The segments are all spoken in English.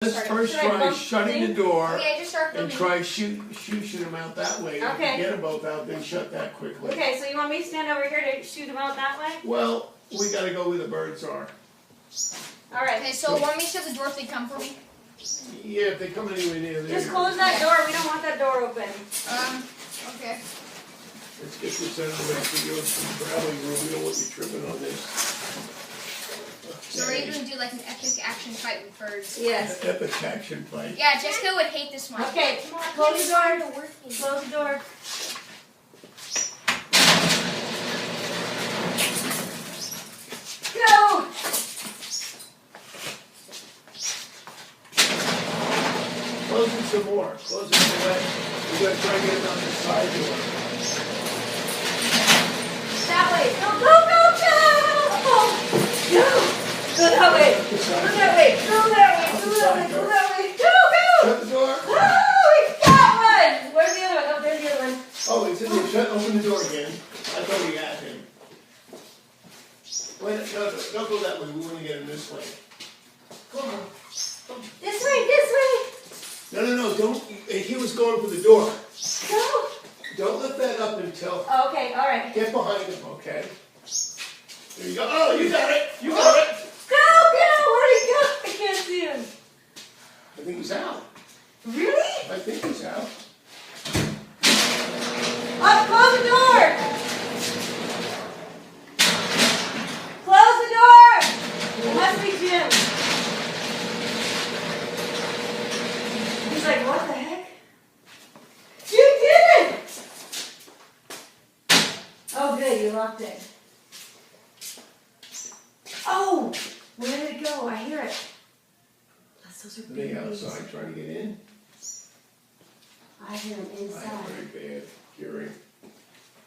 Let's first try shutting the door and try shoot them out that way. Okay. If you get them both out, then shut that quickly. Okay, so you want me to stand over here to shoot them out that way? Well, we gotta go where the birds are. All right. Okay, so want me to shut the door if they come for me? Yeah, if they come anywhere near there. Just close that door. We don't want that door open. Okay. Let's get this out of the way so you're in the traveling room. We don't want you tripping on this. So we're going to do like an epic action fight with birds. Yes. Epic action fight. Yeah, Jessica would hate this one. Okay, close the door. Close the door. Go! Close it some more. Close it away. We gotta try and get it on the side door. That way. Go, go, go, go! Go! Go that way. Go that way. Go that way. Go that way. Go that way. Go, go! Shut the door. Oh, we got one! Where's the other one? Oh, there's the other one. Oh, it's in there. Open the door again. I thought we had him. Wait, no, don't go that way. We want to get him this way. Come on. This way, this way. No, don't. He was going for the door. Go. Don't lift that up until. Okay, all right. Get behind him, okay? There you go. Oh, you got it. You got it. Go, go. Where'd he go? I can't see him. I think he's out. Really? I think he's out. Up, close the door. Close the door. It must be Jim. He's like, what the heck? You did it! Oh, good, you locked it. Oh, where did it go? I hear it. Those are Are they babies. outside trying to get in? I hear them I inside. have very bad hearing.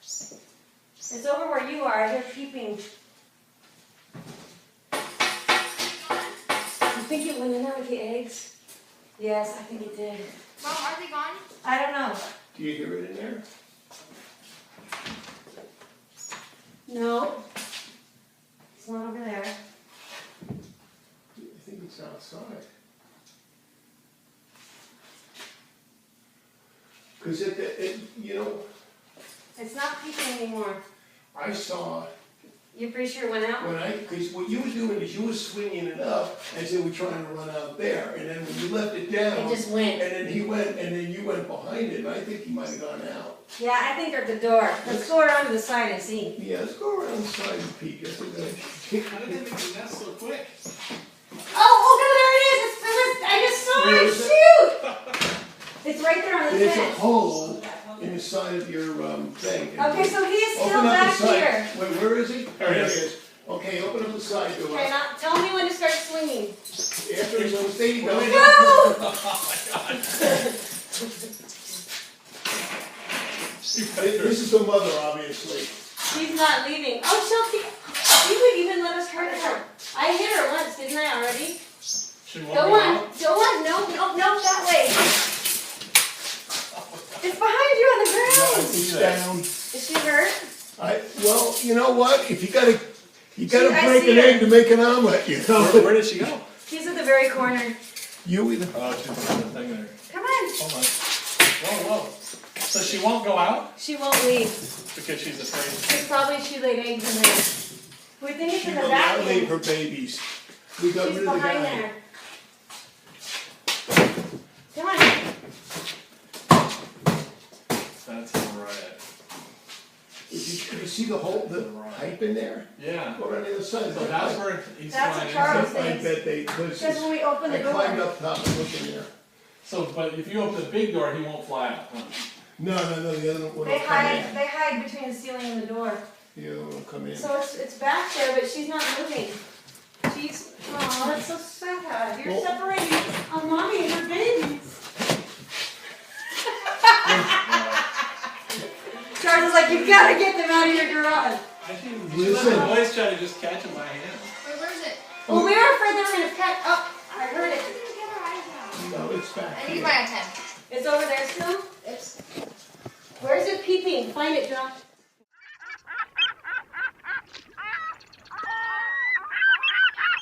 It's over where you are. I hear peeping. You think it went in there with the eggs? Yes, I think it did. Mom, are they gone? I don't know. Do you hear it in there? No. It's not over there. I think it's outside. Because you know, It's not peeping anymore. I saw You're pretty sure it went out? because what you were doing is you were swinging it up as they were trying to run out there, and then when you left it down, It just went. and then he went, and then you went behind it, and I think he might have gone out. Yeah, I think they're at the door. Let's go around to the side and see. Yeah, let's go around the side and peek. That's a good idea. How did they make the nest so quick? Oh, there it is. I just saw Where it. is it? Shoot! It's right there on the There's a fence. hole in the side of your thing. Okay, so he is still Open up back the side. here. Wait, where is he? There he is. Okay, open up the side door. Okay, now tell me when to start swinging. After he's on stage, Go! Oh my god. This is the mother, obviously. She's not leaving. Oh, she would even let us hurt her. I hit her once, didn't I already? She won't Go go on, out? go on. No, that way. It's behind you on the ground. It's down. Is she hurt? Well, you know what? If you gotta I break see an her. egg to make an omelet, you know. Where did she go? She's at the very corner. You either. Oh, she's in the thing there. Come on. Hold on. Whoa. So she won't go out? She won't leave. Because she's afraid. She laid eggs in there. We think it's She in the will not leave vacuum. her babies. We got She's rid of the behind guy. there. Come on. That's right. If you see the hole, the pipe in there? Yeah. Go around the other side. So that's where he's That's flying a Charles into. thing. I bet they. Because when we open the I climbed door. up top and looked in there. So, but if you open the big door, he won't fly out. Huh? No, the other one will They come in. hide between the ceiling and the door. The other one will come in. So it's back there, but she's not moving. Oh, that's so sad. You're Well- separating a mommy and her babies. Charles is like, you gotta get them out of your garage. I think Listen. the boys try to just catch him by hand. Wait, where is it? Well, we were afraid they were gonna catch. Oh, I heard it. No, it's back I need here. my 10. It's over there still. It's Where's it peeping? Find it, Josh.